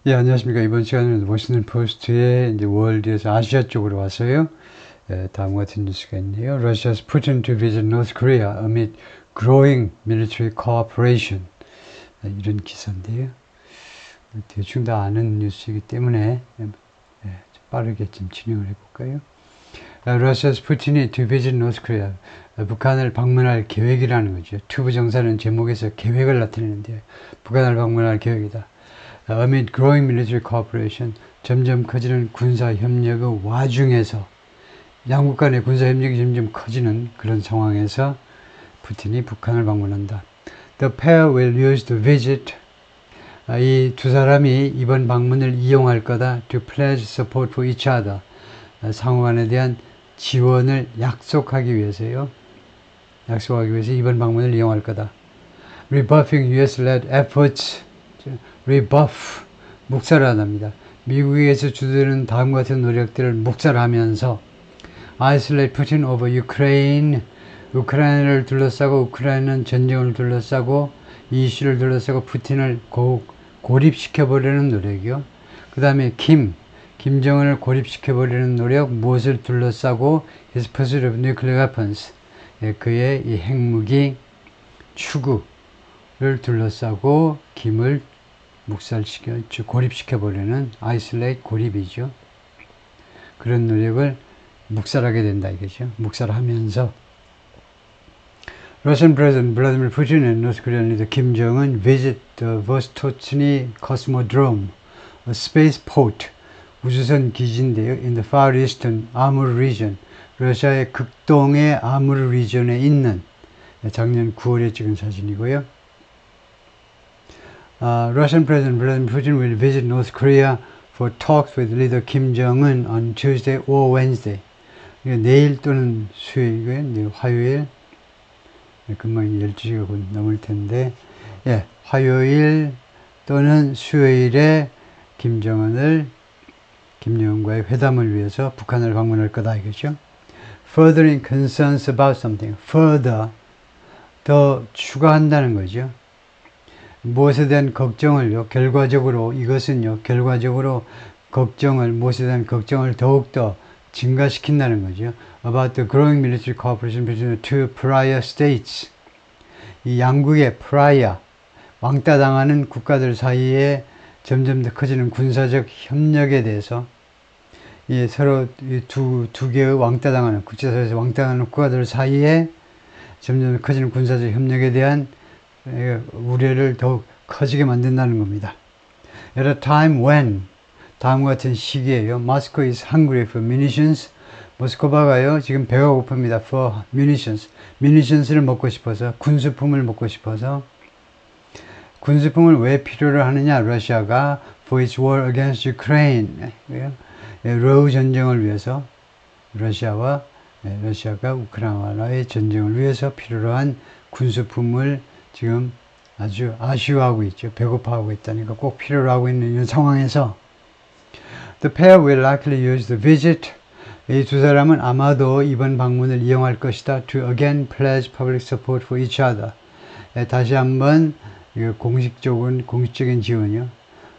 예, 안녕하십니까. 이번 시간에는 워싱턴 포스트의 이제 월드에서 아시아 쪽으로 와서요. 다음과 같은 뉴스가 있네요. Russia's Putin to visit North Korea amid growing military cooperation. 이런 기사인데요. 대충 다 아는 뉴스이기 때문에 좀 빠르게 좀 진행을 해볼까요? Russia's Putin이 to visit North Korea. 북한을 방문할 계획이라는 거죠. 투부 정사는 제목에서 계획을 나타내는데 북한을 방문할 계획이다. Amid growing military cooperation, 점점 커지는 군사협력의 와중에서 양국 간의 군사협력이 점점 커지는 그런 상황에서 푸틴이 북한을 방문한다. The pair will use the visit. 이 두 사람이 이번 방문을 이용할 거다. To pledge support for each other. 상호간에 대한 지원을 약속하기 위해서요. 약속하기 위해서 이번 방문을 이용할 거다. Rebuffing US-led efforts. rebuff, 묵살하답니다. 미국에서 주도하는 다음과 같은 노력들을 묵살하면서 isolate Putin over Ukraine, 우크라이나를 둘러싸고 우크라이나는 전쟁을 둘러싸고 이 이슈를 둘러싸고 푸틴을 고립시켜버리는 노력이요. 그 다음에 김정은을 고립시켜버리는 노력, 무엇을 둘러싸고 his pursuit of nuclear weapons, 그의 이 핵무기 추구를 둘러싸고 김을 고립시켜버리는 isolate, 고립이죠. 그런 노력을 묵살하게 된다 이거죠. 묵살하면서 Russian President Vladimir Putin and North Korean leader Kim Jong-un visit the Vostochny Cosmodrome, a spaceport, 우주선 기지인데요. In the Far Eastern Amur region, 러시아의 극동의 아무르 리전에 있는 작년 9월에 찍은 사진이고요. Russian President Vladimir Putin will visit North Korea for talks with leader Kim Jong-un on Tuesday or Wednesday. 내일 또는 수요일이고요. 화요일. 금방 12시가 곧 넘을 텐데, 화요일 또는 수요일에 김정은과의 회담을 위해서 북한을 방문할 거다 이거죠. Furthering concerns about something. Further, 더 추가한다는 거죠. 무엇에 대한 걱정을요, 결과적으로 무엇에 대한 걱정을 더욱더 증가시킨다는 거죠. About the growing military cooperation between the two pariah states. 이 양국의 pariah, 왕따당하는 국가들 사이에 점점 더 커지는 군사적 협력에 대해서 서로 두 개의 왕따당하는, 국제사회에서 왕따당하는 국가들 사이에 점점 커지는 군사적 협력에 대한 우려를 더욱 커지게 만든다는 겁니다. At a time when, 다음과 같은 시기에요. Moscow is hungry for munitions. 모스크바가요, 지금 배가 고픕니다. For munitions. munitions를 먹고 싶어서, 군수품을 먹고 싶어서. 군수품을 왜 필요로 하느냐? 러시아가 for its war against Ukraine. 러우 전쟁을 위해서, 러시아가 우크라이나와의 전쟁을 위해서 필요로 한 군수품을 지금 아주 아쉬워하고 있죠. 배고파하고 있다니까 꼭 필요로 하고 있는 이런 상황에서 The pair will likely use the visit. 이 두 사람은 아마도 이번 방문을 이용할 것이다. To again pledge public support for each other. 다시 한번 공식적인 지원이요.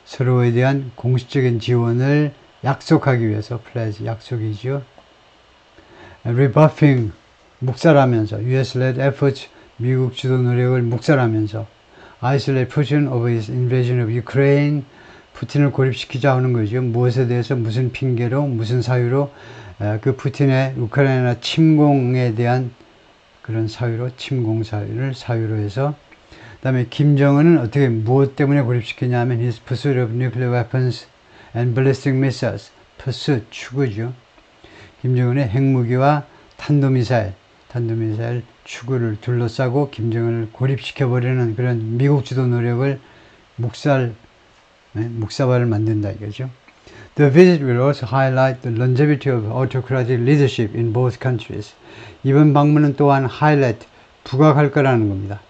서로에 대한 공식적인 지원을 약속하기 위해서 pledge, 약속이죠. Rebuffing, 묵살하면서 US-led efforts, 미국 주도 노력을 묵살하면서 isolate Putin over his invasion of Ukraine, 푸틴을 고립시키자 하는 거죠. 무엇에 대해서, 무슨 핑계로, 무슨 사유로, 그 푸틴의 우크라이나 침공에 대한 그런 사유로, 침공 사유로 해서, 그 다음에 김정은은 무엇 때문에 고립시키냐 하면 his pursuit of nuclear weapons and ballistic missiles, pursuit, 추구죠. 김정은의 핵무기와 탄도미사일 추구를 둘러싸고 김정은을 고립시켜버리는 그런 미국 주도 노력을 묵사발을 만든다 이거죠. The visit will also highlight the longevity of autocratic leadership in both countries. 이번 방문은 또한 부각할 거라는 겁니다.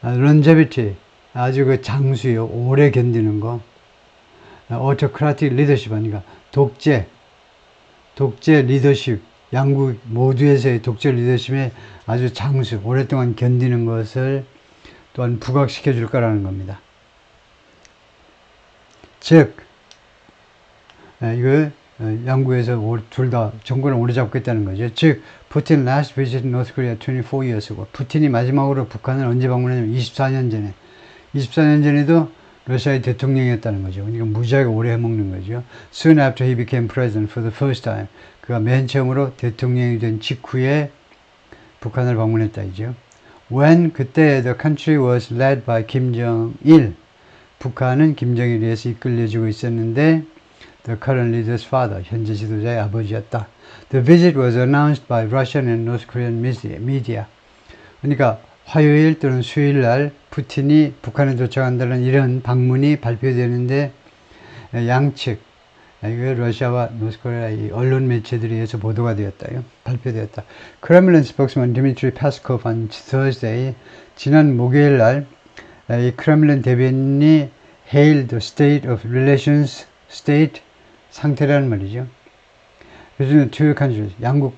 longevity, 아주 그 장수요, 오래 견디는 거. autocratic leadership 하니까 독재 리더십, 양국 모두에서의 독재 리더십의 아주 장수, 오랫동안 견디는 것을 또한 부각시켜 줄 거라는 겁니다. 즉 이거 양국에서 둘 다 정권을 오래 잡겠다는 거죠. 즉 푸틴 last visited North Korea 24 years ago. 푸틴이 마지막으로 북한을 언제 방문했냐면 24년 전에. 24년 전에도 러시아의 대통령이었다는 거죠. 그러니까 무지하게 오래 해먹는 거죠. Soon after he became president for the first time. 그가 맨 처음으로 대통령이 된 직후에 북한을 방문했다 이죠. When 그때 the country was led by Kim Jong-il. 북한은 김정일에 의해서 이끌려지고 있었는데 the current leader's father. 현재 지도자의 아버지였다. The visit was announced by Russian and North Korean media. 그러니까 화요일 또는 수요일 날 푸틴이 북한에 도착한다는 이런 방문이 발표되는데 양측 이거 러시아와 노스코리아의 언론 매체들에 의해서 보도가 되었다요. 발표되었다. 크렘린 스포크스맨 디미트리 파스코프 on Thursday 지난 목요일 날 이 크렘린 대변인이 hailed the state of relations state 상태라는 말이죠. 그래서 two countries 양국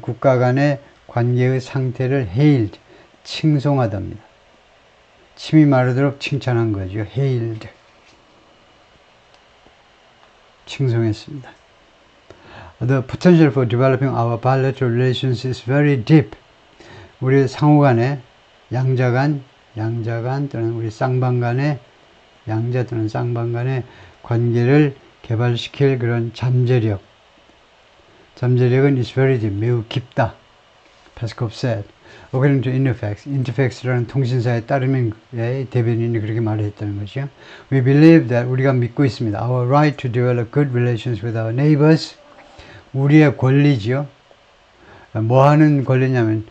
국가 간의 관계의 상태를 hailed 칭송하답니다. 침이 마르도록 칭찬한 거죠. hailed 칭송했습니다. The potential for developing our bilateral relations is very deep. 우리 상호 간에 양자 간 또는 우리 쌍방 간의 양자 또는 쌍방 간의 관계를 개발시킬 그런 잠재력은 is very deep, 매우 깊다. Peskov said. According to Interfax라는 통신사에 따르면 대변인이 그렇게 말했다는 거죠. We believe that 우리가 믿고 있습니다. Our right to develop good relations with our neighbors. 우리의 권리지요. 뭐 하는 권리냐면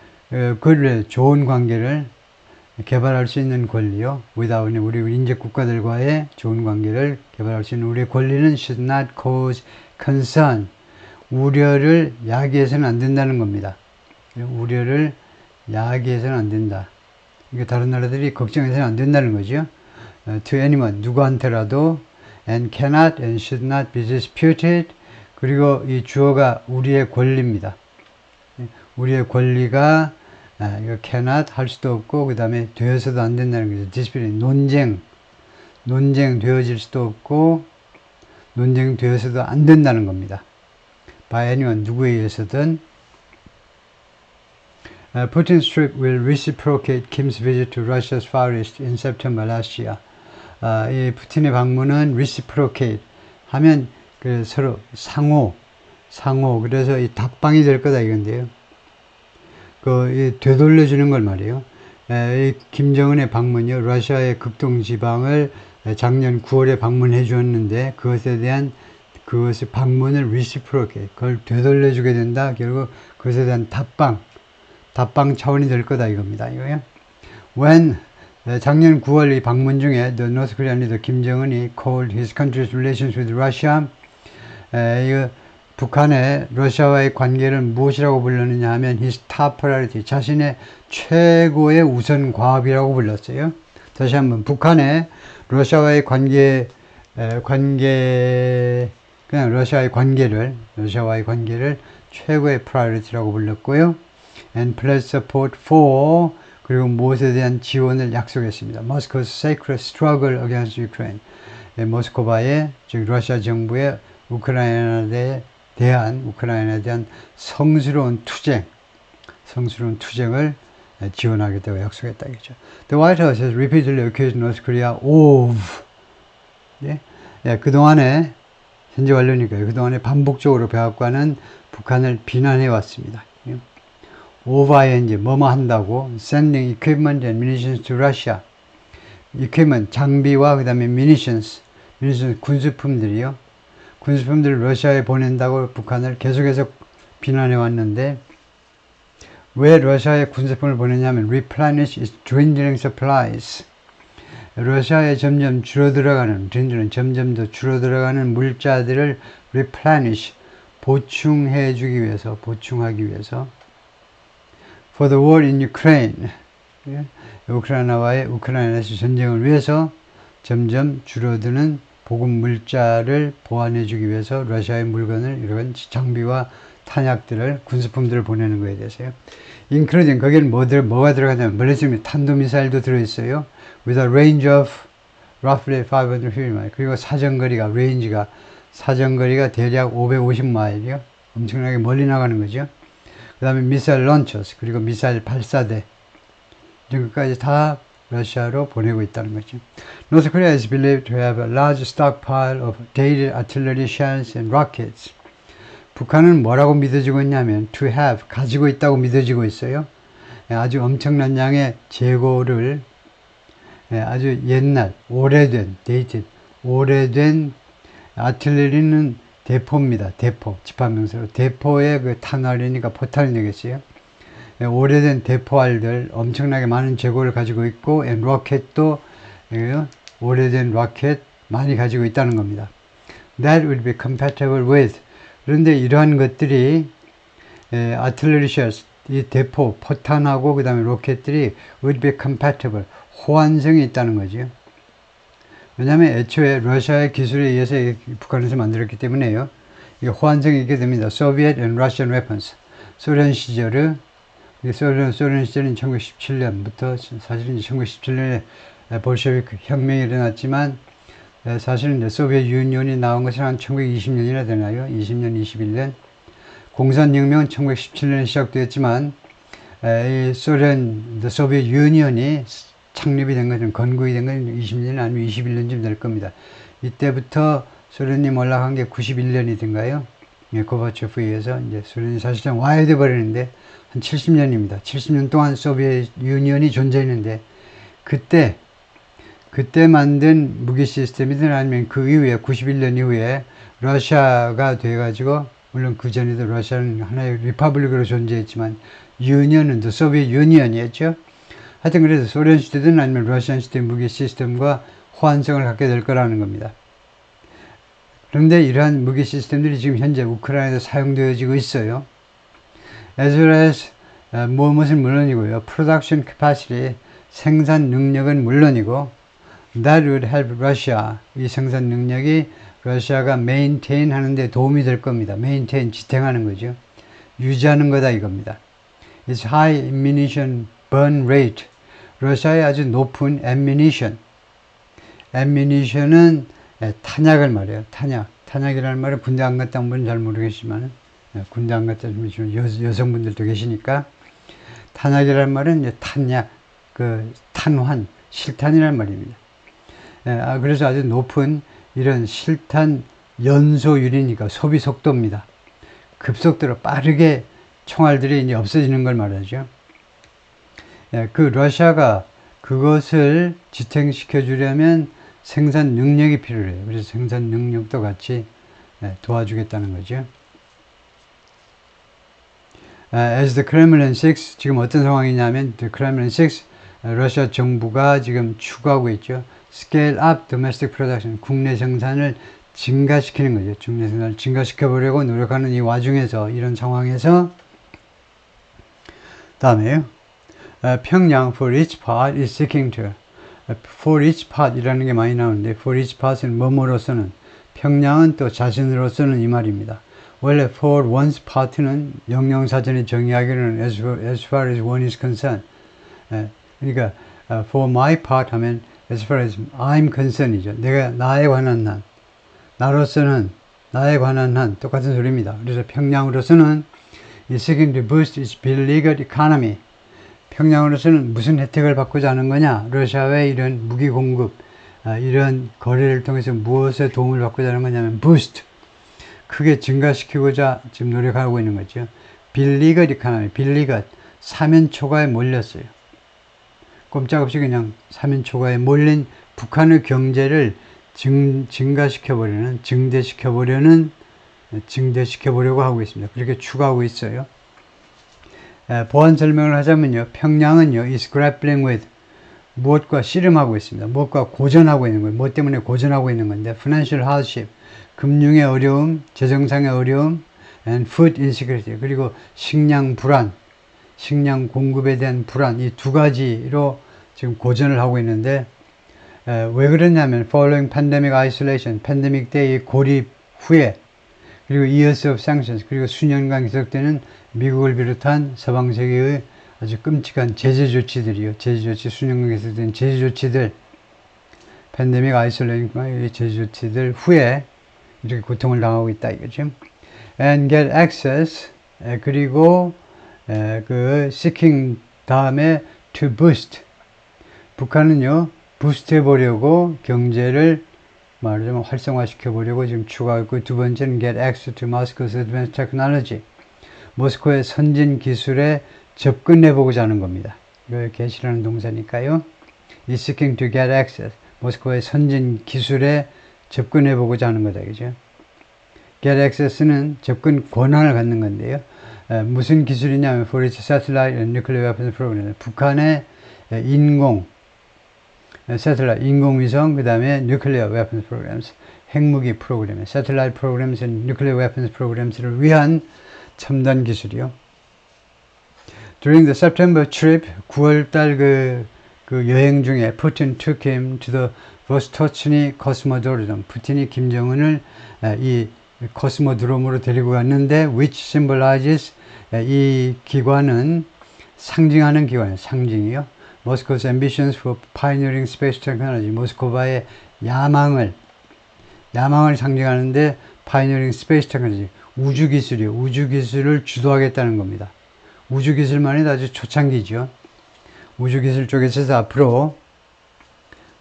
좋은 관계를 개발할 수 있는 권리요. with 우리 인접 국가들과의 좋은 관계를 개발할 수 있는 우리의 권리는 should not cause concern. 우려를 야기해서는 안 된다는 겁니다. 우려를 야기해서는 안 된다. 이게 다른 나라들이 걱정해서는 안 된다는 거죠. To anyone, 누구한테라도 and cannot and should not be disputed. 그리고 이 주어가 우리의 권리입니다. 우리의 권리가 이거 cannot 할 수도 없고 그 다음에 되어서도 안 된다는 거죠. dispute, 논쟁 되어질 수도 없고 논쟁 되어서도 안 된다는 겁니다. by anyone, 누구에 의해서든 Putin's trip will reciprocate Kim's visit to Russia's Far East in September last year. 이 푸틴의 방문은 reciprocate 하면 그 서로 상호 그래서 이 답방이 될 거다 이건데요. 되돌려주는 걸 말이에요. 이 김정은의 방문이요. 러시아의 극동 지방을 작년 9월에 방문해 주었는데 그것의 방문을 reciprocate, 그걸 되돌려주게 된다. 결국 그것에 대한 답방 차원이 될 거다 이겁니다. 이거요. When 작년 9월 이 방문 중에 the North Korean leader 김정은이 called his country's relations with Russia, 북한의 러시아와의 관계를 무엇이라고 불렀느냐 하면 his top priority, 자신의 최고의 우선 과업이라고 불렀어요. 다시 한번 북한의 러시아와의 러시아와의 관계를 최고의 priority라고 불렀고요. and pledged support for, 그리고 무엇에 대한 지원을 약속했습니다. Moscow's sacred struggle against Ukraine. 모스크바의, 즉 러시아 정부의 우크라이나에 대한 성스러운 투쟁을 지원하겠다고 약속했다겠죠. The White House has repeatedly accused North Korea of, 그동안에 현재 완료니까요. 그동안에 반복적으로 백악관은 북한을 비난해 왔습니다. over에 이제 뭐뭐 한다고 sending equipment and munitions to Russia. equipment 장비와 그다음에 munitions 군수품들이요. 군수품들을 러시아에 보낸다고 북한을 계속해서 비난해 왔는데 왜 러시아에 군수품을 보내냐면 replenish its dwindling supplies. 러시아에 점점 점점 더 줄어들어가는 물자들을 replenish 보충하기 위해서 for the war in Ukraine. 우크라이나에서 전쟁을 위해서 점점 줄어드는 보급 물자를 보완해주기 위해서 러시아의 물건을 이런 장비와 탄약들을 군수품들을 보내는 거에 대해서요. including 거기는 뭐가 들어가냐면 탄도미사일도 들어있어요. with a range of roughly 550 miles. 그리고 사정거리가, 레인지가, 사정거리가 대략 550마일이요. 엄청나게 멀리 나가는 거죠. 그 다음에 미사일 런처스, 그리고 미사일 발사대, 이런 것까지 다 러시아로 보내고 있다는 거죠. North Korea is believed to have a large stockpile of dated artillery shells and rockets. 북한은 뭐라고 믿어지고 있냐면 to have, 가지고 있다고 믿어지고 있어요. 아주 엄청난 양의 재고를 아주 옛날, 오래된, dated, 오래된 아틀레리는 대포입니다. 대포, 집합명사로. 대포의 그 탄알이니까 포탄이 되겠어요. 오래된 대포알들 엄청나게 많은 재고를 가지고 있고, 로켓도 오래된 로켓 많이 가지고 있다는 겁니다. That would be compatible with. 그런데 이러한 것들이 artillery shells, 이 대포, 포탄하고 그 다음에 로켓들이 would be compatible, 호환성이 있다는 거죠. 왜냐하면 애초에 러시아의 기술에 의해서 북한에서 만들었기 때문에요. 이게 호환성이 있게 됩니다. Soviet and Russian weapons. 소련 시절은 소련 시절은 1917년부터 사실은 1917년에 볼셰비크 혁명이 일어났지만 사실은 이제 소비에트 유니온이 나온 것은 한 1920년이나 되나요? 20년, 21년. 공산혁명은 1917년에 시작되었지만 이 소련, 소비에트 유니온이 창립이 된 것은 건국이 된 것은 20년 아니면 21년쯤 될 겁니다. 이때부터 소련이 몰락한 게 91년이든가요? 고바초프에 의해서 이제 소련이 사실상 와야 돼 버리는데 한 70년입니다. 70년 동안 소비에트 유니온이 존재했는데 그때 만든 무기 시스템이든 아니면 그 이후에 91년 이후에 러시아가 돼가지고 물론 그 전에도 러시아는 하나의 리퍼블릭으로 존재했지만 유니언은 또 소비에트 유니언이었죠. 하여튼 그래서 소련 시대든 아니면 러시안 시대 무기 시스템과 호환성을 갖게 될 거라는 겁니다. 그런데 이러한 무기 시스템들이 지금 현재 우크라이나에서 사용되어지고 있어요. As well as 무엇은 물론이고요. Production capacity, 생산 능력은 물론이고 That would help Russia, 이 생산 능력이 러시아가 maintain 하는데 도움이 될 겁니다. maintain, 지탱하는 거죠. 유지하는 거다 이겁니다. Its high ammunition burn rate, 러시아의 아주 높은 ammunition은 탄약을 말해요. 탄약이라는 말은 군대 안 갔다 온 분은 잘 모르겠지만 군대 안 갔다 온 여성분들도 계시니까 탄약이라는 말은 이제 탄약, 그 탄환, 실탄이라는 말입니다. 그래서 아주 높은 이런 실탄 연소율이니까 소비 속도입니다. 급속도로 빠르게 총알들이 이제 없어지는 걸 말하죠. 그 러시아가 그것을 지탱시켜 주려면 생산 능력이 필요해요. 그래서 생산 능력도 같이 도와주겠다는 거죠. As the Kremlin 6, 지금 어떤 상황이냐면 the Kremlin 6, 러시아 정부가 지금 추구하고 있죠. Scale up domestic production, 국내 생산을 증가시키는 거죠. 국내 생산을 증가시켜 보려고 노력하는 이 와중에서, 이런 상황에서 다음에요. 평양 for each part is seeking to, for each part 이라는 게 많이 나오는데 for each part은 뭐뭐로서는, 평양은 또 자신으로서는 이 말입니다. 원래 for one's part는 영영사전에 정의하기로는 as far as one is concerned, 그러니까 for my part 하면 as far as I'm concerned이죠. 내가 나에 관한 한, 나로서는 나에 관한 한, 똑같은 소리입니다. 그래서 평양으로서는 is seeking to boost its beleaguered economy. 평양으로서는 무슨 혜택을 받고자 하는 거냐? 러시아의 이런 무기 공급, 이런 거래를 통해서 무엇에 도움을 받고자 하는 거냐면 boost, 크게 증가시키고자 지금 노력하고 있는 거죠. beleaguered economy, beleaguered, 사면초가에 몰렸어요. 꼼짝없이 그냥 사면초가에 몰린 북한의 경제를 증가시켜보려는, 증대시켜보려고 하고 있습니다. 그렇게 추구하고 있어요. 보완 설명을 하자면요. 평양은요, is grappling with, 무엇과 씨름하고 있습니다. 무엇과 고전하고 있는 거예요. 무엇 때문에 고전하고 있는 건데, financial hardship, 금융의 어려움, 재정상의 어려움, and food insecurity, 그리고 식량 불안, 식량 공급에 대한 불안, 이 두 가지로 지금 고전을 하고 있는데, 왜 그러냐면 following pandemic isolation, 팬데믹 때의 고립 후에, 그리고 years of sanctions, 그리고 수년간 계속되는 미국을 비롯한 서방 세계의 아주 끔찍한 제재 조치들이요. 제재 조치, 수년간 계속되는 제재 조치들, 팬데믹 아이솔레이션과 제조치들 후에 이렇게 고통을 당하고 있다 이거죠. And get access 그리고 그 seeking 다음에 to boost 북한은요 부스트 해보려고 경제를 말하자면 활성화시켜 보려고 지금 추가하고 있고 두 번째는 get access to Moscow's advanced technology 모스크바의 선진 기술에 접근해 보고자 하는 겁니다. 이거 get이라는 동사니까요. 이 seeking to get access 모스크바의 선진 기술에 접근해 보고자 하는 거다. 그죠? get access는 접근 권한을 갖는 건데요. 무슨 기술이냐면 for its satellite and nuclear weapons program. 북한의 satellite, 인공위성, 그 다음에 nuclear weapons programs, 핵무기 프로그램, satellite programs and nuclear weapons programs를 위한 첨단 기술이요. During the September trip, 9월달 그 여행 중에 Putin took him to the Vostochny Cosmodrome. 푸틴이 김정은을 이 코스모드롬으로 데리고 갔는데 which symbolizes 이 기관은 상징하는 기관이에요. 상징이요. Moscow's ambitions for pioneering space technology. 모스크바의 야망을 상징하는데 pioneering space technology. 우주 기술이요. 우주 기술을 주도하겠다는 겁니다. 우주 기술만이 아주 초창기죠. 우주 기술 쪽에서 앞으로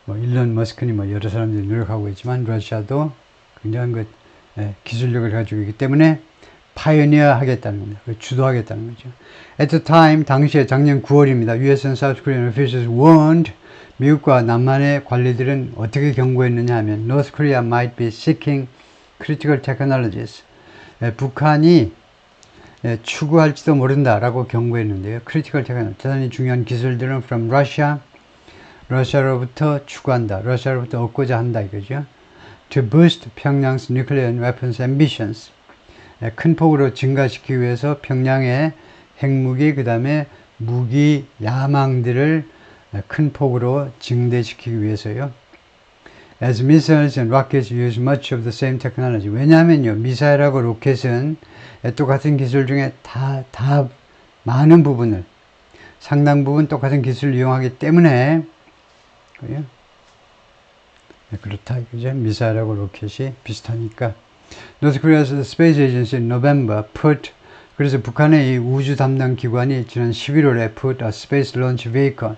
일론 머스크니 여러 사람들이 노력하고 있지만 러시아도 굉장한 기술력을 가지고 있기 때문에 파이오니어 하겠다는 겁니다. 주도하겠다는 거죠. At the time, 당시에 작년 9월입니다. US and South Korean officials warned 미국과 남한의 관리들은 어떻게 경고했느냐 하면 North Korea might be seeking critical technologies. 북한이 추구할지도 모른다라고 경고했는데요. critical technology, 대단히 중요한 기술들은 from Russia, 러시아로부터 추구한다. 러시아로부터 얻고자 한다 이거죠. To boost Pyongyang's nuclear and weapons ambitions. 큰 폭으로 증가시키기 위해서 평양의 핵무기 그 다음에 무기 야망들을 큰 폭으로 증대시키기 위해서요. As missiles and rockets use much of the same technology. 왜냐하면요, 미사일하고 로켓은 똑같은 기술 중에 다 많은 부분을 상당 부분 똑같은 기술을 이용하기 때문에 그렇다 이거죠. 미사일하고 로켓이 비슷하니까. North Korea's Space Agency in November put 그래서 북한의 이 우주 담당 기관이 지난 11월에 put a space launch vehicle,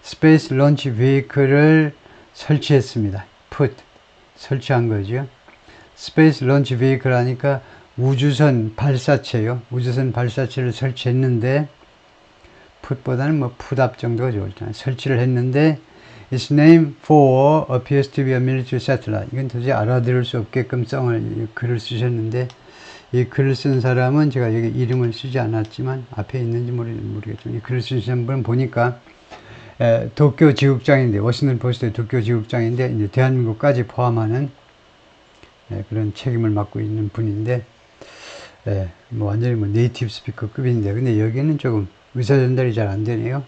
space launch vehicle을 설치했습니다. put 설치한 거죠. space launch vehicle 하니까 우주선 발사체요. 우주선 발사체를 설치했는데 put보다는 put 정도가 좋잖아요. 설치를 했는데 Its name for appears to be a military satellite. 이건 도저히 알아들을 수 없게끔 글을 쓰셨는데 이 글을 쓴 사람은 제가 여기 이름을 쓰지 않았지만 앞에 있는지 모르겠지만 이 글을 쓰신 분 보니까 도쿄 지국장인데 워싱턴 포스트의 도쿄 지국장인데 이제 대한민국까지 포함하는 그런 책임을 맡고 있는 분인데 완전히 네이티브 스피커급인데 근데 여기는 조금 의사 전달이 잘 안 되네요.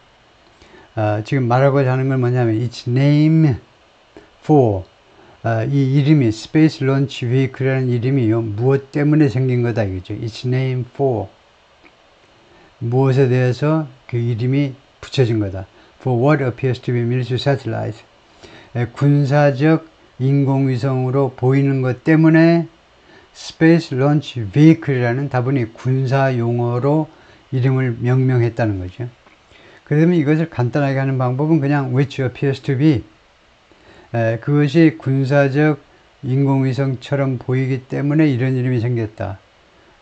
지금 말하고자 하는 건 뭐냐면 its name for 이 이름이 Space Launch Vehicle이라는 이름이요 무엇 때문에 생긴 거다 이거죠. its name for 무엇에 대해서 그 이름이 붙여진 거다. for what appears to be military satellite 군사적 인공위성으로 보이는 것 때문에 Space Launch Vehicle이라는 다분히 군사 용어로 이름을 명명했다는 거죠. 그러면 이것을 간단하게 하는 방법은 그냥 which appears to be 그것이 군사적 인공위성처럼 보이기 때문에 이런 이름이 생겼다.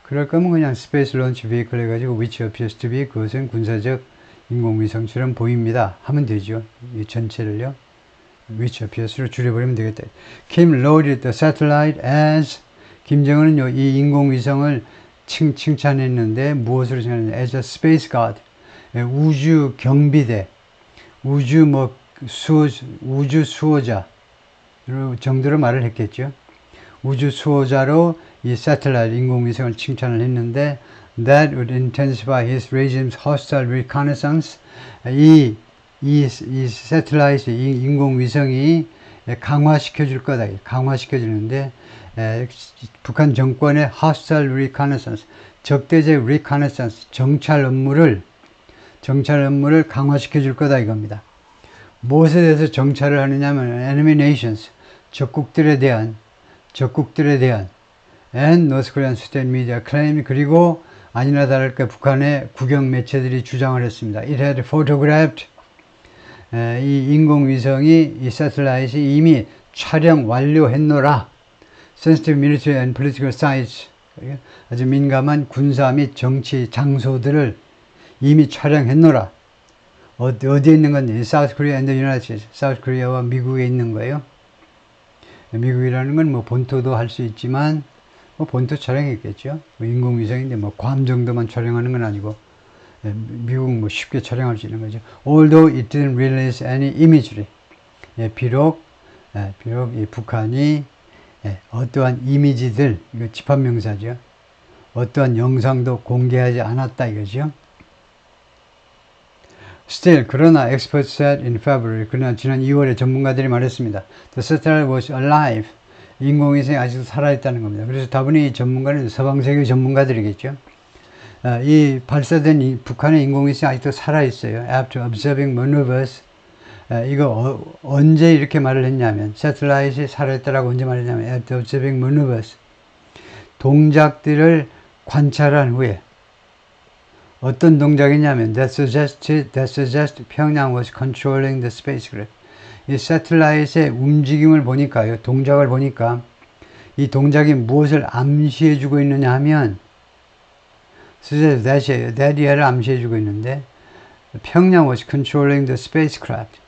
그럴 거면 그냥 Space Launch Vehicle 해가지고 which appears to be 그것은 군사적 인공위성처럼 보입니다. 하면 되죠. 이 전체를요. which appears로 줄여버리면 되겠다. Kim lauded the satellite as 김정은은요 이 인공위성을 칭찬했는데 무엇으로 칭찬했냐 as a space god 우주 경비대 우주 수호자 정도로 말을 했겠죠. 우주 수호자로 이 새틀라이트 인공위성을 칭찬을 했는데 that would intensify his regime's hostile reconnaissance 이 새틀라이트 인공위성이 강화시켜 줄 거다. 강화시켜 주는데 북한 정권의 hostile reconnaissance 적대적 reconnaissance 정찰 업무를 강화시켜 줄 거다 이겁니다. 무엇에 대해서 정찰을 하느냐면 enemy nations, 적국들에 대한 and North Korean state media claim, 그리고 아니나 다를까 북한의 국영 매체들이 주장을 했습니다. It had photographed, 이 인공위성이, 이 새틀라이트이 이미 촬영 완료했노라. Sensitive military and political sites, 아주 민감한 군사 및 정치 장소들을 이미 촬영했노라. 어디에 있는 건지, South Korea and the United States, South Korea와 미국에 있는 거예요. 미국이라는 건 뭐 본토도 할 수 있지만, 뭐 본토 촬영했겠죠. 뭐 인공위성인데 뭐 괌 정도만 촬영하는 건 아니고, 미국 뭐 쉽게 촬영할 수 있는 거죠. Although it didn't release any imagery. 비록 이 북한이 어떠한 이미지들, 이거 집합명사죠. 어떠한 영상도 공개하지 않았다 이거죠. Still, 그러나 experts said in February, 그러나 지난 2월에 전문가들이 말했습니다. The satellite was alive. 인공위성이 아직도 살아있다는 겁니다. 그래서 다분히 전문가는 서방세계 전문가들이겠죠. 이 발사된 이 북한의 인공위성이 아직도 살아있어요. After observing maneuvers, 이거 언제 이렇게 말을 했냐면, satellite이 살아있다라고 언제 말했냐면, after observing maneuvers, 동작들을 관찰한 후에, 어떤 동작이냐면, that suggested 평양 was controlling the spacecraft. 이 새틀라이트의 움직임을 보니까요, 동작을 보니까 이 동작이 무엇을 암시해주고 있느냐 하면 that이를 암시해주고 있는데, 평양 was controlling the spacecraft.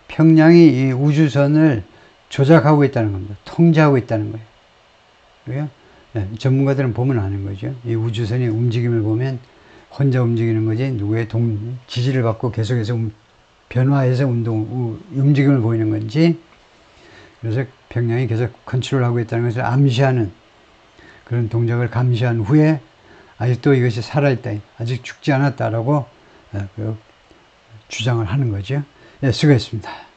평양이 이 우주선을 조작하고 있다는 겁니다. 통제하고 있다는 거예요. 그래요? 전문가들은 보면 아는 거죠. 이 우주선의 움직임을 보면 혼자 움직이는 거지 누구의 지지를 받고 계속해서 변화해서 움직임을 보이는 건지, 그래서 평양이 계속 컨트롤하고 있다는 것을 암시하는 그런 동작을 감시한 후에 아직도 이것이 살아있다, 아직 죽지 않았다라고 주장을 하는 거죠. 수고했습니다.